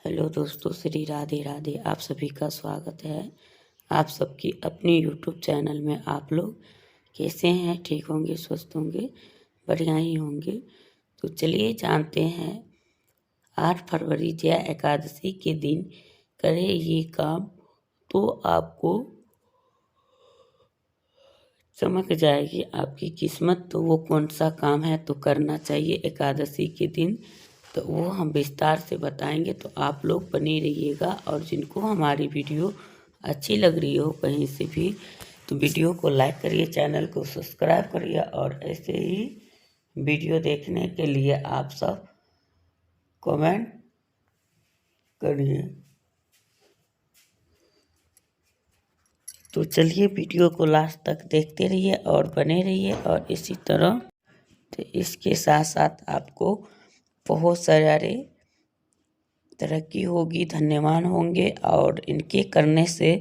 Hello दोस्तों, श्री राधे राधे। आप सभी का स्वागत है आप सबकी अपनी यूट्यूब चैनल में। आप लोग कैसे हैं? ठीक होंगे, स्वस्थ होंगे, बढ़िया ही होंगे। तो चलिए जानते हैं 8 फरवरी जया एकादशी के दिन करें ये काम तो आपको चमक जाएगी आपकी किस्मत। तो वो कौन सा काम है तो करना चाहिए एकादशी के दिन, तो वो हम विस्तार से बताएंगे। तो आप लोग बने रहिएगा। और जिनको हमारी वीडियो अच्छी लग रही हो कहीं से भी, तो वीडियो को लाइक करिए, चैनल को सब्सक्राइब करिए। और ऐसे ही वीडियो देखने के लिए आप सब कमेंट करिए। तो चलिए वीडियो को लास्ट तक देखते रहिए और बने रहिए। और इसी तरह तो इसके साथ साथ आपको बहुत सारे तरक्की होगी, धन्यवान होंगे। और इनके करने से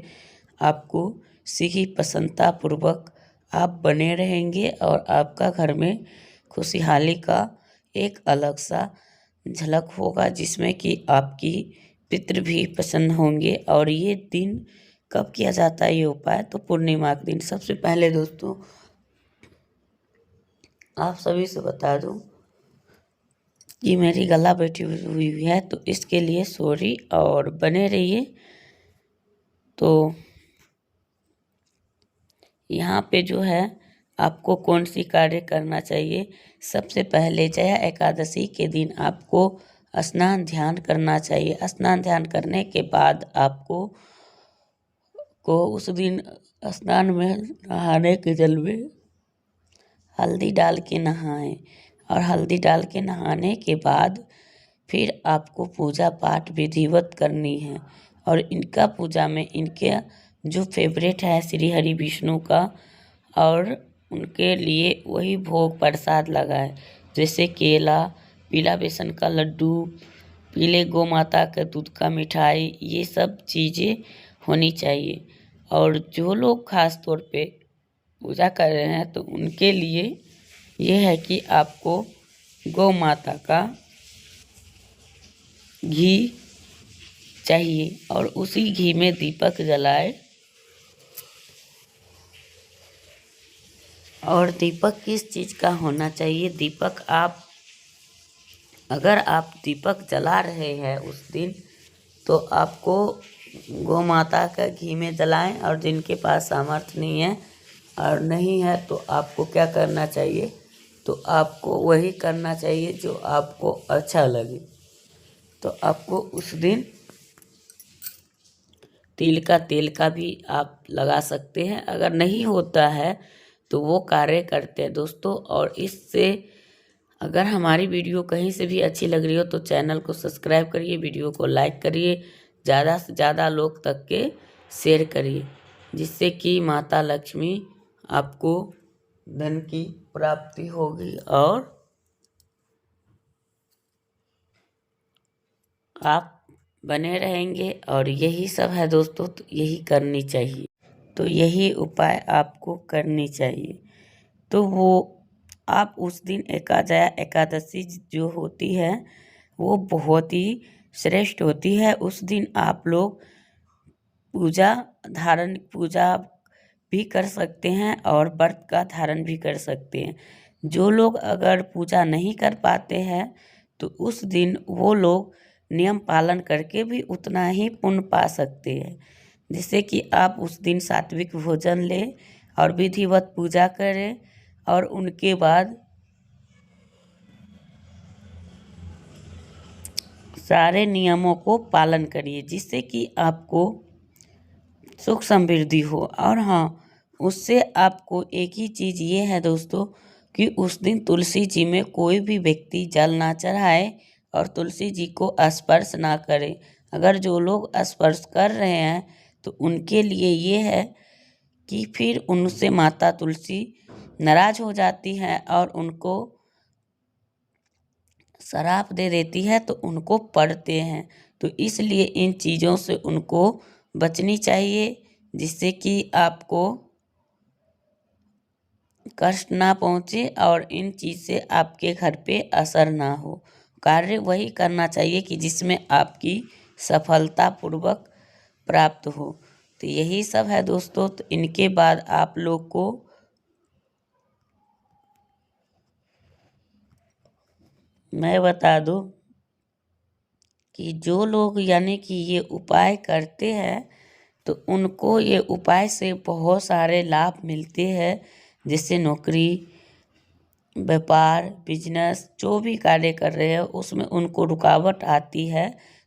आपको सीखी प्रसन्नता पूर्वक आप बने रहेंगे और आपका घर में खुशहाली का एक अलग सा झलक होगा, जिसमें कि आपकी पितृ भी प्रसन्न होंगे। और ये दिन कब किया जाता है ये उपाय? तो पूर्णिमा के दिन। सबसे पहले दोस्तों आप सभी से बता दूं कि मेरी गला बैठी हुई है, तो इसके लिए सॉरी और बने रहिए। तो यहाँ पे जो है आपको कौन सी कार्य करना चाहिए। सबसे पहले जया एकादशी के दिन आपको स्नान ध्यान करना चाहिए। स्नान ध्यान करने के बाद आपको उस दिन स्नान में नहाने के जल में हल्दी डाल के नहाएं। और हल्दी डाल के नहाने के बाद फिर आपको पूजा पाठ विधिवत करनी है। और इनका पूजा में इनके जो फेवरेट है श्री हरि विष्णु का, और उनके लिए वही भोग प्रसाद लगाए, जैसे केला, पीला बेसन का लड्डू, पीले गौ माता का दूध का मिठाई, ये सब चीज़ें होनी चाहिए। और जो लोग खास तौर पे पूजा कर रहे हैं तो उनके लिए ये है कि आपको गौ माता का घी चाहिए और उसी घी में दीपक जलाए। और दीपक किस चीज़ का होना चाहिए? दीपक अगर आप दीपक जला रहे हैं उस दिन, तो आपको गौ माता का घी में जलाएं। और जिनके पास सामर्थ्य नहीं है और नहीं है तो आपको क्या करना चाहिए? तो आपको वही करना चाहिए जो आपको अच्छा लगे। तो आपको उस दिन तिल का तेल का भी आप लगा सकते हैं। अगर नहीं होता है तो वो कार्य करते हैं दोस्तों। और इससे अगर हमारी वीडियो कहीं से भी अच्छी लग रही हो तो चैनल को सब्सक्राइब करिए, वीडियो को लाइक करिए, ज़्यादा से ज़्यादा लोग तक के शेयर करिए, जिससे कि माता लक्ष्मी आपको धन की प्राप्ति होगी और आप बने रहेंगे। और यही सब है दोस्तों, तो यही करनी चाहिए। तो यही उपाय आपको करनी चाहिए। तो वो आप उस दिन जया एकादशी जो होती है वो बहुत ही श्रेष्ठ होती है। उस दिन आप लोग पूजा भी कर सकते हैं और व्रत का धारण भी कर सकते हैं। जो लोग अगर पूजा नहीं कर पाते हैं तो उस दिन वो लोग नियम पालन करके भी उतना ही पुण्य पा सकते हैं। जैसे कि आप उस दिन सात्विक भोजन लें और विधिवत पूजा करें और उनके बाद सारे नियमों को पालन करिए, जिससे कि आपको सुख समृद्धि हो। और हाँ, उससे आपको एक ही चीज़ ये है दोस्तों कि उस दिन तुलसी जी में कोई भी व्यक्ति जल ना चढ़ाए और तुलसी जी को स्पर्श ना करे। अगर जो लोग स्पर्श कर रहे हैं तो उनके लिए ये है कि फिर उनसे माता तुलसी नाराज हो जाती है और उनको श्राप दे देती है, तो उनको पढ़ते हैं। तो इसलिए इन चीज़ों से उनको बचनी चाहिए, जिससे कि आपको कष्ट ना पहुँचे और इन चीज़ से आपके घर पे असर ना हो। कार्य वही करना चाहिए कि जिसमें आपकी सफलतापूर्वक प्राप्त हो। तो यही सब है दोस्तों। तो इनके बाद आप लोग को मैं बता दूं कि जो लोग यानी कि ये उपाय करते हैं तो उनको ये उपाय से बहुत सारे लाभ मिलते हैं। जैसे नौकरी, व्यापार, बिजनेस जो भी कार्य कर रहे हैं उसमें उनको रुकावट आती है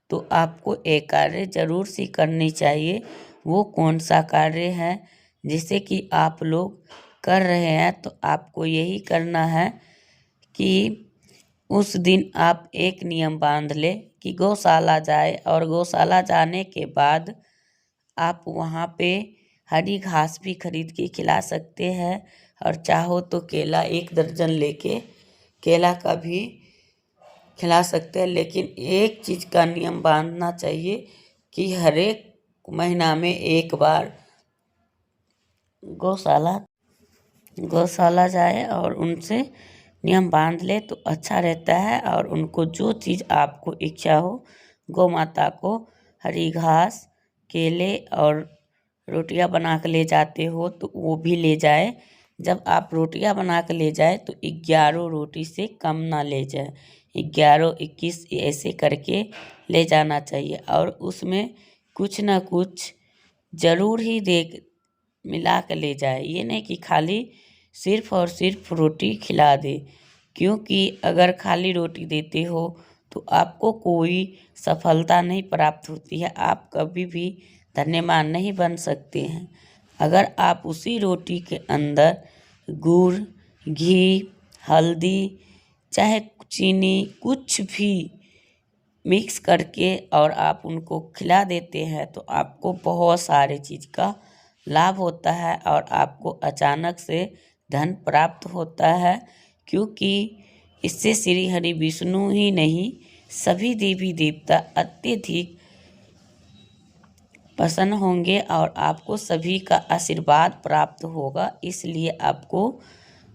तो आपको एक कार्य जरूर सी करनी चाहिए। वो कौन सा कार्य है? जैसे कि आप लोग कर रहे हैं तो आपको यही करना है कि उस दिन आप एक नियम बांध ले कि गौशाला जाए और गौशाला जाने के बाद आप वहाँ पे हरी घास भी खरीद के खिला सकते हैं और चाहो तो केला 1 दर्जन लेके केला का भी खिला सकते हैं। लेकिन एक चीज़ का नियम बांधना चाहिए कि हर एक महीना में एक बार गौशाला जाए और उनसे नियम बांध ले तो अच्छा रहता है। और उनको जो चीज़ आपको इच्छा हो, गौ माता को हरी घास, केले और रोटियां बना के ले जाते हो तो वो भी ले जाए। जब आप रोटियां बना के ले जाए तो 11 रोटी से कम ना ले जाए, 11, 21 ऐसे करके ले जाना चाहिए। और उसमें कुछ ना कुछ ज़रूर ही मिला के ले जाए। ये नहीं कि खाली सिर्फ और सिर्फ रोटी खिला दे, क्योंकि अगर खाली रोटी देते हो तो आपको कोई सफलता नहीं प्राप्त होती है। आप कभी भी धन्यवान नहीं बन सकते हैं। अगर आप उसी रोटी के अंदर गुड़, घी, हल्दी, चाहे चीनी कुछ भी मिक्स करके और आप उनको खिला देते हैं तो आपको बहुत सारे चीज़ का लाभ होता है और आपको अचानक से धन प्राप्त होता है। क्योंकि इससे श्री हरि विष्णु ही नहीं, सभी देवी देवता अत्यधिक प्रसन्न होंगे और आपको सभी का आशीर्वाद प्राप्त होगा। इसलिए आपको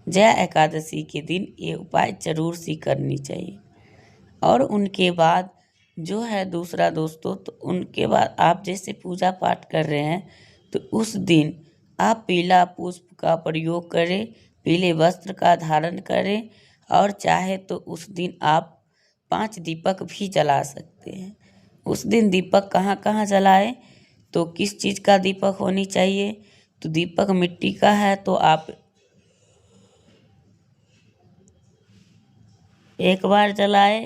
जया एकादशी के दिन ये उपाय जरूर सी करनी चाहिए। और उनके बाद जो है दूसरा दोस्तों, तो उनके बाद आप जैसे पूजा पाठ कर रहे हैं तो उस दिन आप पीला पुष्प का प्रयोग करें, पीले वस्त्र का धारण करें और चाहे तो उस दिन आप 5 दीपक भी जला सकते हैं। उस दिन दीपक कहाँ कहाँ जलाए? तो किस चीज़ का दीपक होनी चाहिए? तो दीपक मिट्टी का है तो आप एक बार जलाए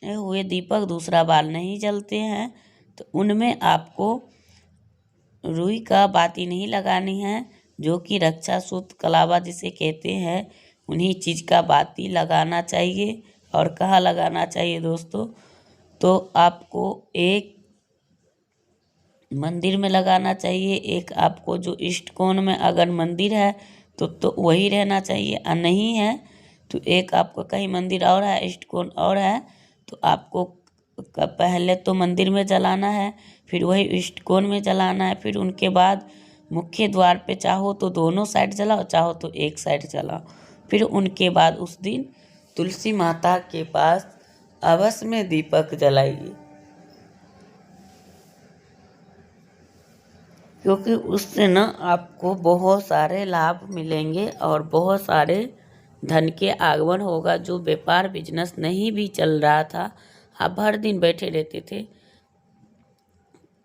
हुए दीपक दूसरा बार नहीं जलते हैं। तो उनमें आपको रुई का बाती नहीं लगानी है, जो कि रक्षा सूत्र कलावा जिसे कहते हैं, उन्हीं चीज़ का बाती लगाना चाहिए। और कहाँ लगाना चाहिए दोस्तों? तो आपको एक मंदिर में लगाना चाहिए। एक आपको जो इष्ट कोण में अगर मंदिर है तो वही रहना चाहिए, और नहीं है तो एक आपको कहीं मंदिर और है, इष्ट कोण और है, तो आपको पहले तो मंदिर में जलाना है, फिर वही इष्ट कोण में जलाना है। फिर उनके बाद मुख्य द्वार पे चाहो तो दोनों साइड जलाओ, चाहो तो एक साइड जलाओ। फिर उनके बाद उस दिन तुलसी माता के पास अवश्य में दीपक जलाइए, क्योंकि उससे ना आपको बहुत सारे लाभ मिलेंगे और बहुत सारे धन के आगमन होगा। जो व्यापार बिजनेस नहीं भी चल रहा था, आप हर दिन बैठे रहते थे,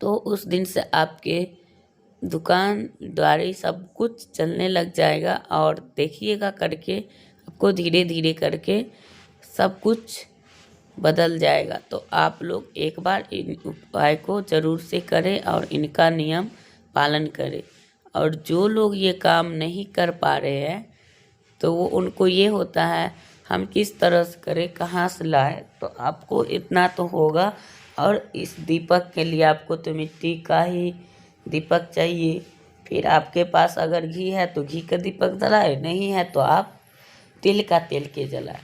तो उस दिन से आपके दुकानदारी सब कुछ चलने लग जाएगा। और देखिएगा करके आपको धीरे धीरे करके सब कुछ बदल जाएगा। तो आप लोग एक बार इन उपाय को ज़रूर से करें और इनका नियम पालन करें। और जो लोग ये काम नहीं कर पा रहे हैं तो वो उनको ये होता है हम किस तरह से करें, कहाँ से लाए, तो आपको इतना तो होगा। और इस दीपक के लिए आपको तो मिट्टी का ही दीपक चाहिए। फिर आपके पास अगर घी है तो घी का दीपक जलाए, नहीं है तो आप तिल का तेल के जलाए।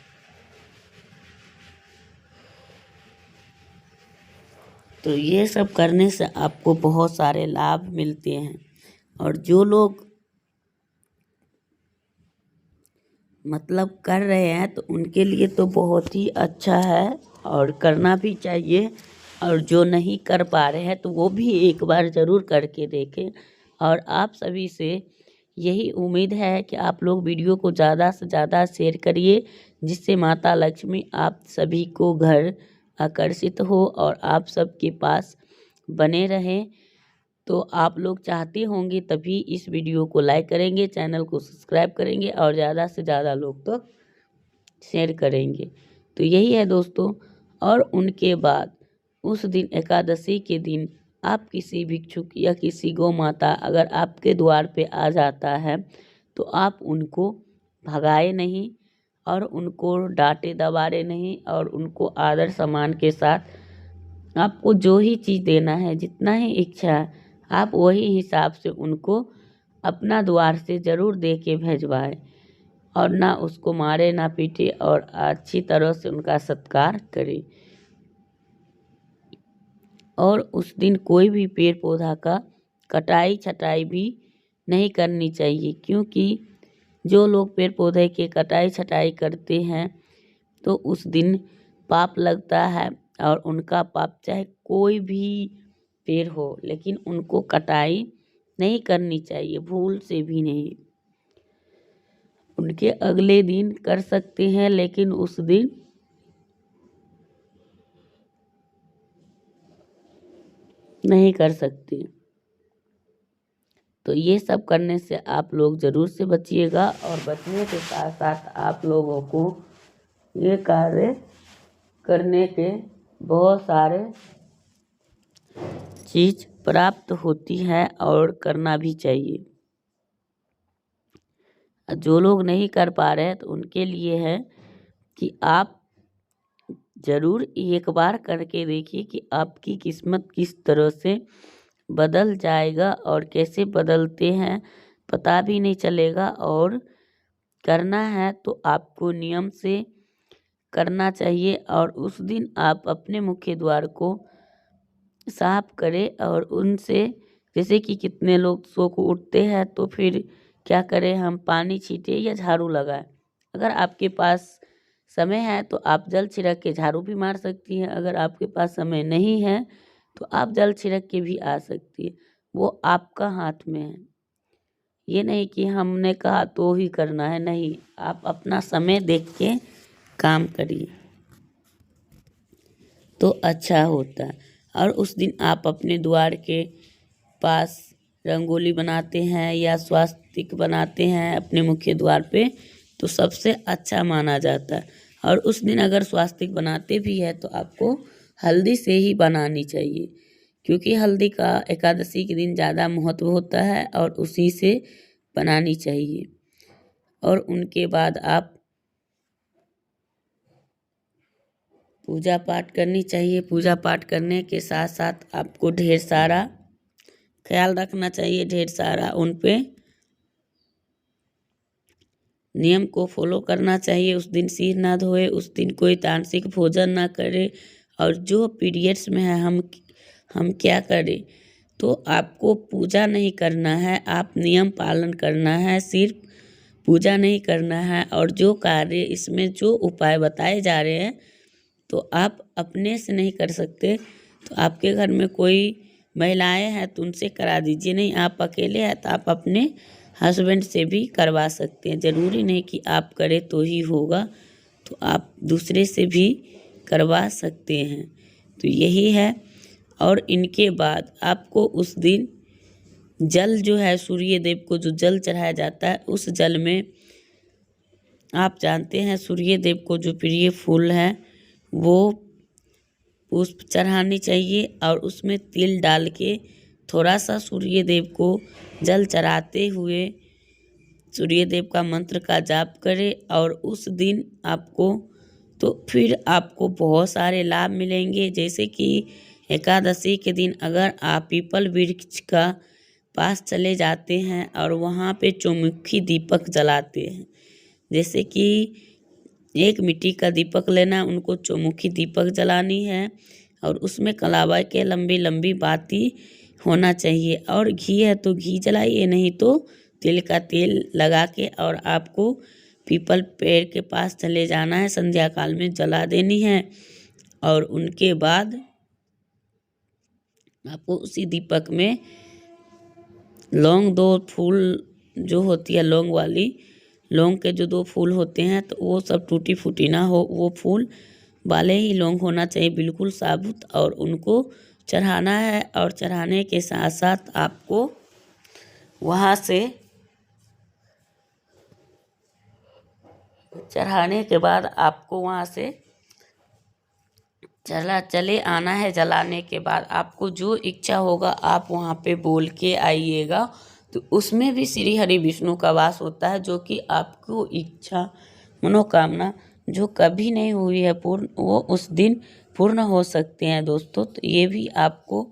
तो ये सब करने से आपको बहुत सारे लाभ मिलते हैं। और जो लोग मतलब कर रहे हैं तो उनके लिए तो बहुत ही अच्छा है और करना भी चाहिए। और जो नहीं कर पा रहे हैं तो वो भी एक बार ज़रूर करके देखें। और आप सभी से यही उम्मीद है कि आप लोग वीडियो को ज़्यादा से ज़्यादा शेयर करिए, जिससे माता लक्ष्मी आप सभी को घर आकर्षित हो और आप सबके पास बने रहें। तो आप लोग चाहते होंगे तभी इस वीडियो को लाइक करेंगे, चैनल को सब्सक्राइब करेंगे और ज़्यादा से ज़्यादा लोग तो शेयर करेंगे। तो यही है दोस्तों। और उनके बाद उस दिन एकादशी के दिन आप किसी भिक्षुक या किसी गौ माता अगर आपके द्वार पे आ जाता है तो आप उनको भगाए नहीं और उनको डांटे दबारे नहीं, और उनको आदर सम्मान के साथ आपको जो ही चीज़ देना है, जितना ही इच्छा है, आप वही हिसाब से उनको अपना द्वार से ज़रूर दे के भेजवाएं। और ना उसको मारे ना पीटे और अच्छी तरह से उनका सत्कार करें। और उस दिन कोई भी पेड़ पौधा का कटाई छटाई भी नहीं करनी चाहिए, क्योंकि जो लोग पेड़ पौधे के कटाई छटाई करते हैं तो उस दिन पाप लगता है। और उनका पाप चाहे कोई भी पेड़ हो, लेकिन उनको कटाई नहीं करनी चाहिए, भूल से भी नहीं। उनके अगले दिन कर सकते हैं, लेकिन उस दिन नहीं कर सकते। तो ये सब करने से आप लोग ज़रूर से बचिएगा। और बचने के साथ साथ आप लोगों को ये कार्य करने के बहुत सारे चीज़ प्राप्त होती है और करना भी चाहिए। जो लोग नहीं कर पा रहे हैं तो उनके लिए है कि आप ज़रूर एक बार करके देखिए कि आपकी किस्मत किस तरह से बदल जाएगा, और कैसे बदलते हैं पता भी नहीं चलेगा। और करना है तो आपको नियम से करना चाहिए। और उस दिन आप अपने मुख्य द्वार को साफ करें और उनसे, जैसे कि कितने लोग सो को उठते हैं तो फिर क्या करें, हम पानी छींटे या झाड़ू लगाएं। अगर आपके पास समय है तो आप जल छिड़क के झाड़ू भी मार सकती हैं। अगर आपके पास समय नहीं है तो आप जल छिड़क के भी आ सकती है, वो आपका हाथ में है। ये नहीं कि हमने कहा तो ही करना है, नहीं, आप अपना समय देख के काम करिए तो अच्छा होता है। और उस दिन आप अपने द्वार के पास रंगोली बनाते हैं या स्वास्तिक बनाते हैं अपने मुख्य द्वार पे, तो सबसे अच्छा माना जाता है। और उस दिन अगर स्वास्तिक बनाते भी है तो आपको हल्दी से ही बनानी चाहिए, क्योंकि हल्दी का एकादशी के दिन ज़्यादा महत्व होता है और उसी से बनानी चाहिए। और उनके बाद आप पूजा पाठ करनी चाहिए। पूजा पाठ करने के साथ साथ आपको ढेर सारा ख्याल रखना चाहिए, ढेर सारा उन पे नियम को फॉलो करना चाहिए। उस दिन सिर ना धोए, उस दिन कोई तामसिक भोजन ना करे। और जो पीरियड्स में है हम क्या करें, तो आपको पूजा नहीं करना है, आप नियम पालन करना है, सिर्फ पूजा नहीं करना है। और जो कार्य इसमें जो उपाय बताए जा रहे हैं तो आप अपने से नहीं कर सकते, तो आपके घर में कोई महिलाएं हैं तो उनसे करा दीजिए। नहीं, आप अकेले हैं तो आप अपने हस्बैंड से भी करवा सकते हैं। ज़रूरी नहीं कि आप करें तो ही होगा, तो आप दूसरे से भी करवा सकते हैं। तो यही है। और इनके बाद आपको उस दिन जल जो है, सूर्य देव को जो जल चढ़ाया जाता है, उस जल में आप जानते हैं सूर्य देव को जो प्रिय फूल है वो पुष्प चढ़ानी चाहिए। और उसमें तिल डाल के थोड़ा सा सूर्य देव को जल चढ़ाते हुए सूर्य देव का मंत्र का जाप करें। और उस दिन आपको तो फिर आपको बहुत सारे लाभ मिलेंगे। जैसे कि एकादशी के दिन अगर आप पीपल वृक्ष का पास चले जाते हैं और वहाँ पे चौमुखी दीपक जलाते हैं, जैसे कि एक मिट्टी का दीपक लेना, उनको चौमुखी दीपक जलानी है और उसमें कलावा के लंबी लंबी बाती होना चाहिए। और घी है तो घी जलाइए, नहीं तो तिल का तेल लगा के और आपको पीपल पेड़ के पास चले जाना है, संध्या काल में जला देनी है। और उनके बाद आपको उसी दीपक में लौंग 2 फूल जो होती है लौंग वाली, लौंग के जो 2 फूल होते हैं तो वो सब टूटी फूटी ना हो, वो फूल वाले ही लौंग होना चाहिए, बिल्कुल साबुत। और उनको चढ़ाना है और चढ़ाने के साथ साथ आपको वहाँ से चढ़ाने के बाद आपको वहाँ से चले आना है। जलाने के बाद आपको जो इच्छा होगा आप वहाँ पे बोल के आइएगा। तो उसमें भी श्री हरि विष्णु का वास होता है, जो कि आपको इच्छा मनोकामना जो कभी नहीं हुई है पूर्ण, वो उस दिन पूर्ण हो सकते हैं दोस्तों। तो ये भी आपको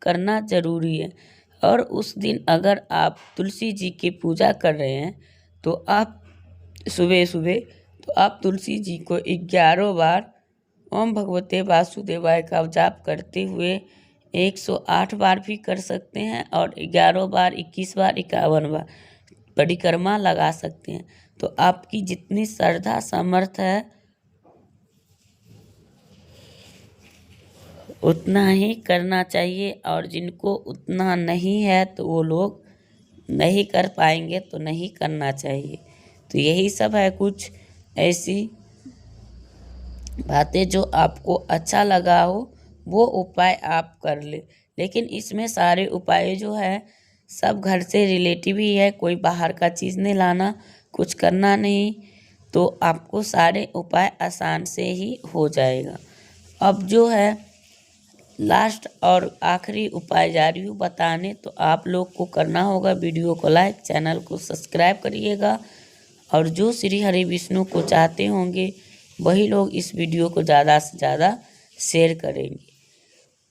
करना जरूरी है। और उस दिन अगर आप तुलसी जी की पूजा कर रहे हैं तो आप सुबह सुबह तो आप तुलसी जी को 11 बार ओम भगवते वासुदेवाय का जाप करते हुए 108 बार भी कर सकते हैं और 11 बार, 21 बार, 51 बार परिक्रमा लगा सकते हैं। तो आपकी जितनी श्रद्धा सामर्थ है उतना ही करना चाहिए, और जिनको उतना नहीं है तो वो लोग नहीं कर पाएंगे तो नहीं करना चाहिए। तो यही सब है, कुछ ऐसी बातें जो आपको अच्छा लगा हो वो उपाय आप कर ले। लेकिन इसमें सारे उपाय जो है सब घर से रिलेटिव ही है, कोई बाहर का चीज़ नहीं लाना, कुछ करना नहीं, तो आपको सारे उपाय आसान से ही हो जाएगा। अब जो है लास्ट और आखिरी उपाय जा रही हूँ बताने। तो आप लोग को करना होगा वीडियो को लाइक, चैनल को सब्सक्राइब करिएगा, और जो श्री हरि विष्णु को चाहते होंगे वही लोग इस वीडियो को ज़्यादा से ज़्यादा शेयर करेंगे।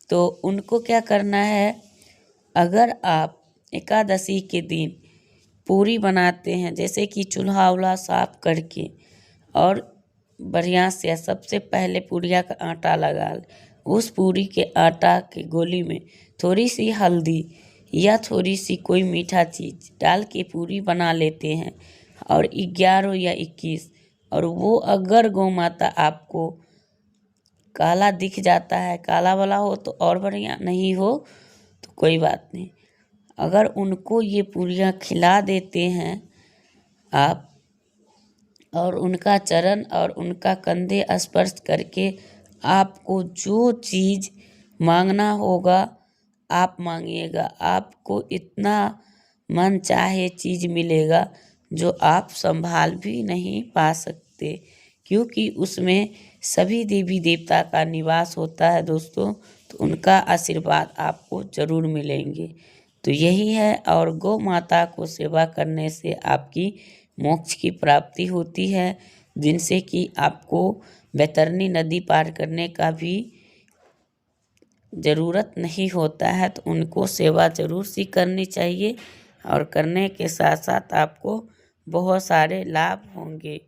तो उनको क्या करना है, अगर आप एकादशी के दिन पूरी बनाते हैं, जैसे कि चूल्हा उल्हा साफ करके और बढ़िया से सबसे पहले पूरिया का आटा लगा लें। उस पूरी के आटा के गोली में थोड़ी सी हल्दी या थोड़ी सी कोई मीठा चीज़ डाल के पूरी बना लेते हैं, और 11 या 21, और वो अगर गौ माता आपको काला दिख जाता है, काला वाला हो तो और बढ़िया, नहीं हो तो कोई बात नहीं। अगर उनको ये पूरियाँ खिला देते हैं आप, और उनका चरण और उनका कंधे स्पर्श करके आपको जो चीज़ मांगना होगा आप मांगिएगा, आपको इतना मन चाहे चीज़ मिलेगा जो आप संभाल भी नहीं पा सकते, क्योंकि उसमें सभी देवी देवता का निवास होता है दोस्तों। तो उनका आशीर्वाद आपको ज़रूर मिलेंगे। तो यही है, और गौ माता को सेवा करने से आपकी मोक्ष की प्राप्ति होती है, जिनसे कि आपको बैतरनी नदी पार करने का भी ज़रूरत नहीं होता है। तो उनको सेवा ज़रूर सी करनी चाहिए, और करने के साथ साथ आपको बहुत सारे लाभ होंगे।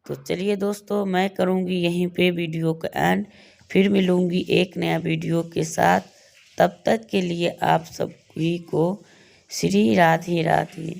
तो चलिए दोस्तों, मैं करूँगी यहीं पे वीडियो का एंड, फिर मिलूँगी एक नया वीडियो के साथ। तब तक के लिए आप सभी को श्री राधे राधे।